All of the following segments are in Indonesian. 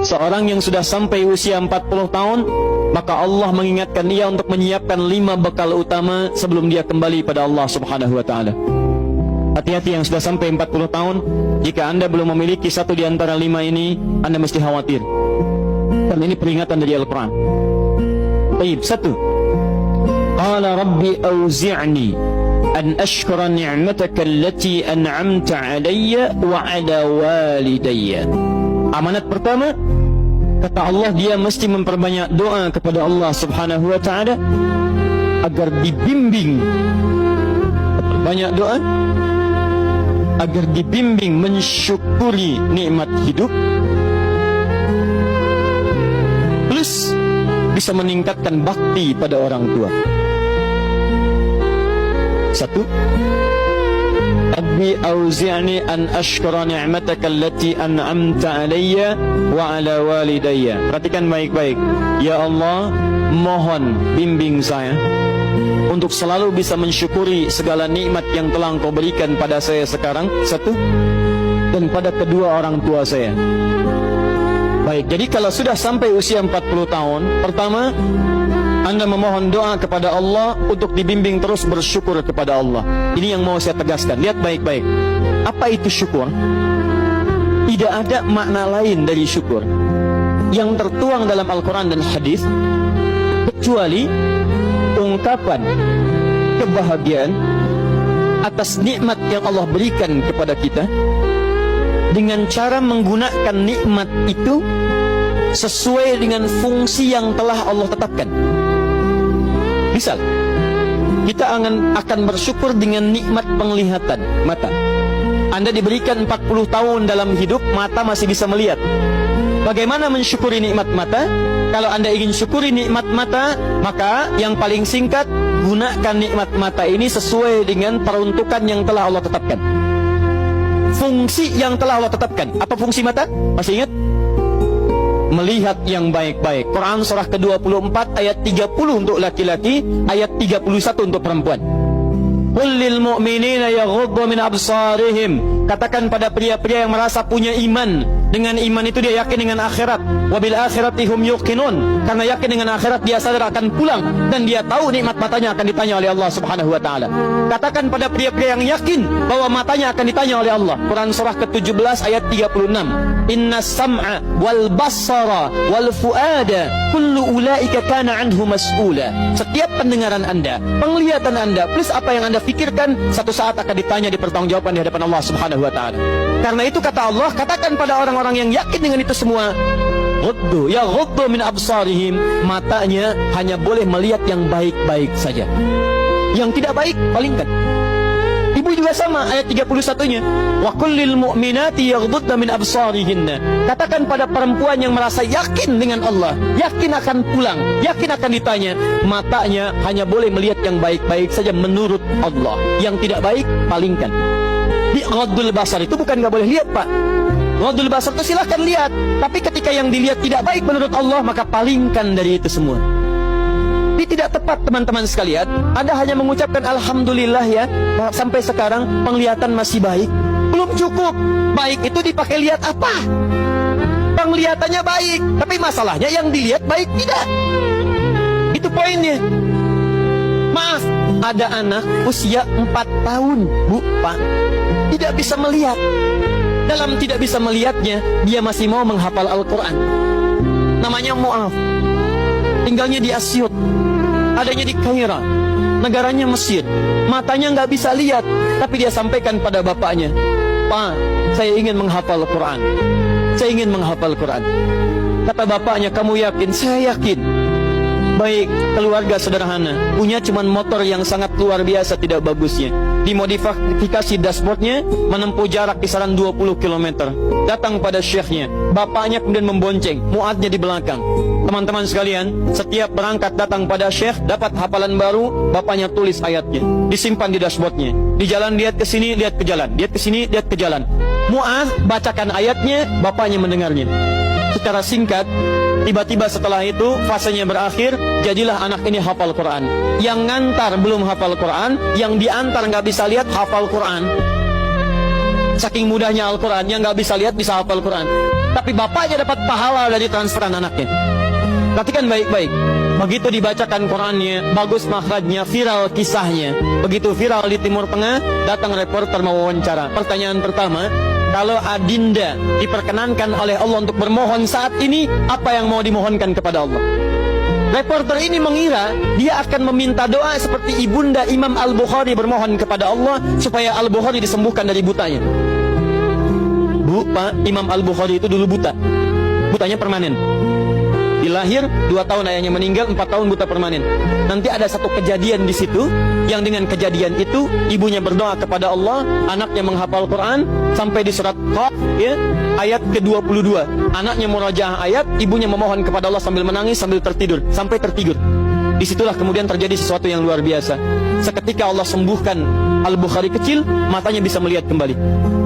Seorang yang sudah sampai usia 40 tahun, maka Allah mengingatkan dia untuk menyiapkan 5 bekal utama sebelum dia kembali pada Allah Subhanahu wa ta'ala. Hati-hati yang sudah sampai 40 tahun, jika anda belum memiliki satu di antara 5 ini, anda mesti khawatir. Karena ini peringatan dari Al-Quran. Baik, 1. Qala rabbi awzi'ni an ashkura ni'mataka allati an'amta alayya wa ala walidayya. Amanat pertama, kata Allah, dia mesti memperbanyak doa kepada Allah Subhanahu wa ta'ala agar dibimbing. Banyak doa agar dibimbing mensyukuri nikmat hidup, plus bisa meningkatkan bakti pada orang tua. 1. Rabbi auzi'ni an ashkura ni'mataka allati an'amta alayya wa ala walidayya. Perhatikan baik-baik. Ya Allah, mohon bimbing saya untuk selalu bisa mensyukuri segala nikmat yang telah Engkau berikan pada saya sekarang, 1, dan pada kedua orang tua saya. Baik, jadi kalau sudah sampai usia 40 tahun, pertama, anda memohon doa kepada Allah untuk dibimbing terus bersyukur kepada Allah. Ini yang mau saya tegaskan. Lihat baik-baik. Apa itu syukur? Tidak ada makna lain dari syukur yang tertuang dalam Al-Quran dan hadis kecuali ungkapan kebahagiaan atas nikmat yang Allah berikan kepada kita dengan cara menggunakan nikmat itu sesuai dengan fungsi yang telah Allah tetapkan. Misal, kita akan bersyukur dengan nikmat penglihatan mata. Anda diberikan 40 tahun dalam hidup, mata masih bisa melihat. Bagaimana mensyukuri nikmat mata? Kalau Anda ingin syukuri nikmat mata, maka yang paling singkat, gunakan nikmat mata ini sesuai dengan peruntukan yang telah Allah tetapkan. Fungsi yang telah Allah tetapkan. Apa fungsi mata? Masih ingat? Melihat yang baik-baik. Quran surah ke-24 ayat 30 untuk laki-laki, ayat 31 untuk perempuan. Qul lil mu'minina yaghuddu min absarihim. Katakan pada pria-pria yang merasa punya iman. Dengan iman itu dia yakin dengan akhirat. Wabil akhirati hum yuqinun. Karena yakin dengan akhirat dia sadar akan pulang dan dia tahu nikmat matanya akan ditanya oleh Allah Subhanahu wa taala. Katakan pada pria-pria yang yakin bahwa matanya akan ditanya oleh Allah. Quran surah ke-17 ayat 36. Inna sam'a wal basara wal fuada kullu ulaika kana anhu mas'ula. Setiap pendengaran Anda, penglihatan Anda, plus apa yang Anda fikirkan, satu saat akan ditanya, dipertanggungjawabkan di hadapan Allah Subhanahu wa taala. Karena itu kata Allah, katakan pada orang-orang yang yakin dengan itu semua, ghuddu ya ghuddu min absarihim, matanya hanya boleh melihat yang baik-baik saja. Yang tidak baik palingkan. Ibu juga sama, ayat 31-nya. Wa kullil mu'minati yaghdudna min absarihinna. Katakan pada perempuan yang merasa yakin dengan Allah, yakin akan pulang, yakin akan ditanya, matanya hanya boleh melihat yang baik-baik saja menurut Allah. Yang tidak baik palingkan. Di ghaddul basar itu bukan nggak boleh lihat, Pak. Ghaddul basar itu silahkan lihat, tapi ketika yang dilihat tidak baik menurut Allah, maka palingkan dari itu semua. Ini tidak tepat, teman-teman sekalian. Anda hanya mengucapkan alhamdulillah ya, sampai sekarang penglihatan masih baik. Belum cukup. Baik itu dipakai lihat apa? Penglihatannya baik, tapi masalahnya yang dilihat baik tidak. Itu poinnya. Maaf, ada anak usia 4 tahun, Bu, Pak, tidak bisa melihat. Dalam tidak bisa melihatnya, dia masih mau menghafal Al-Quran. Namanya Mu'af. Tinggalnya di Asyut, adanya di Kaira, negaranya Mesir. Matanya nggak bisa lihat, tapi dia sampaikan pada bapaknya, Pak, saya ingin menghafal Quran. Saya ingin menghafal Quran. Kata bapaknya, kamu yakin? Saya yakin. Baik, keluarga sederhana, punya cuman motor yang sangat luar biasa tidak bagusnya. Dimodifikasi dashboardnya, menempuh jarak kisaran 20 km. Datang pada syekhnya, bapaknya kemudian membonceng, muadnya di belakang. Teman-teman sekalian, setiap berangkat datang pada syekh, dapat hafalan baru, bapaknya tulis ayatnya, disimpan di dashboardnya. Di jalan lihat ke sini, lihat ke jalan, lihat ke sini, lihat ke jalan. Mu'ad bacakan ayatnya, bapaknya mendengarnya. Secara singkat, tiba-tiba setelah itu fasenya berakhir, jadilah anak ini hafal Quran. Yang ngantar belum hafal Quran, yang diantar nggak bisa lihat hafal Quran. Saking mudahnya Al-Quran, yang nggak bisa lihat bisa hafal Quran. tapi bapaknya dapat pahala dari transferan anaknya. Perhatikan baik-baik. Begitu dibacakan Qurannya, bagus makhrajnya, viral kisahnya. Begitu viral di Timur Tengah, datang reporter mau wawancara. Pertanyaan pertama, kalau Adinda diperkenankan oleh Allah untuk bermohon saat ini, apa yang mau dimohonkan kepada Allah? Reporter ini mengira dia akan meminta doa seperti ibunda Imam Al-Bukhari bermohon kepada Allah supaya Al-Bukhari disembuhkan dari butanya. Bu, Pak, Imam Al-Bukhari itu dulu buta. Butanya permanen. Dilahir 2 tahun ayahnya meninggal, 4 tahun buta permanen. Nanti ada satu kejadian di situ yang dengan kejadian itu ibunya berdoa kepada Allah, anaknya menghafal Quran sampai di surat Qaf ya, ayat ke-22. Anaknya murajaah ayat, ibunya memohon kepada Allah sambil menangis sambil tertidur sampai tertidur. Disitulah kemudian terjadi sesuatu yang luar biasa. Seketika Allah sembuhkan Al-Bukhari kecil, matanya bisa melihat kembali.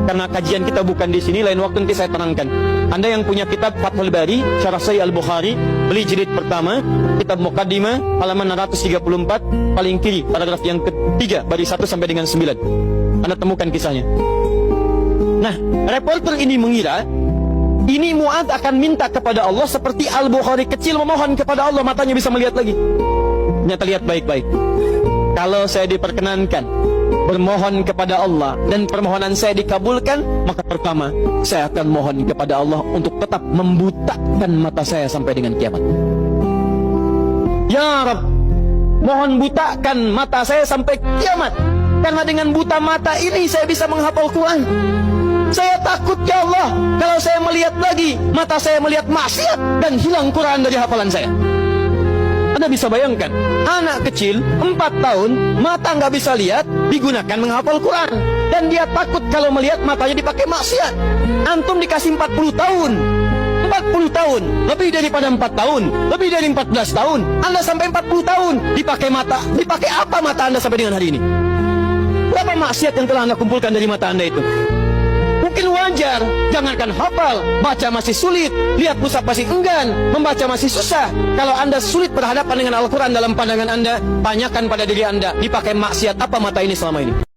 Karena kajian kita bukan di sini, lain waktu nanti saya terangkan. Anda yang punya kitab Fathul Bari, Syarah Sahih Al-Bukhari, beli jilid pertama, kitab Muqaddimah, halaman 634, paling kiri, paragraf yang ketiga, baris 1 sampai dengan 9. Anda temukan kisahnya. Nah, reporter ini mengira ini Mu'adz akan minta kepada Allah seperti Al-Bukhari kecil memohon kepada Allah, matanya bisa melihat lagi. Ternyata lihat baik-baik. Kalau saya diperkenankan bermohon kepada Allah dan permohonan saya dikabulkan, maka pertama saya akan mohon kepada Allah untuk tetap membutakan mata saya sampai dengan kiamat. Ya Rabb, mohon butakan mata saya sampai kiamat, karena dengan buta mata ini saya bisa menghafal Quran. Saya takut ya Allah, kalau saya melihat lagi, mata saya melihat maksiat dan hilang Quran dari hafalan saya. Anda bisa bayangkan, anak kecil 4 tahun, mata nggak bisa lihat, digunakan menghafal Quran. Dan dia takut kalau melihat matanya dipakai maksiat. Antum dikasih 40 tahun. 40 tahun, lebih daripada 4 tahun, lebih dari 14 tahun. Anda sampai 40 tahun, dipakai mata. Dipakai apa mata Anda sampai dengan hari ini? Berapa maksiat yang telah Anda kumpulkan dari mata Anda itu? Mungkin wajar, jangankan hafal, baca masih sulit, lihat mushaf masih enggan, membaca masih susah. Kalau Anda sulit berhadapan dengan Al-Quran dalam pandangan Anda, tanyakan pada diri Anda, dipakai maksiat apa mata ini selama ini?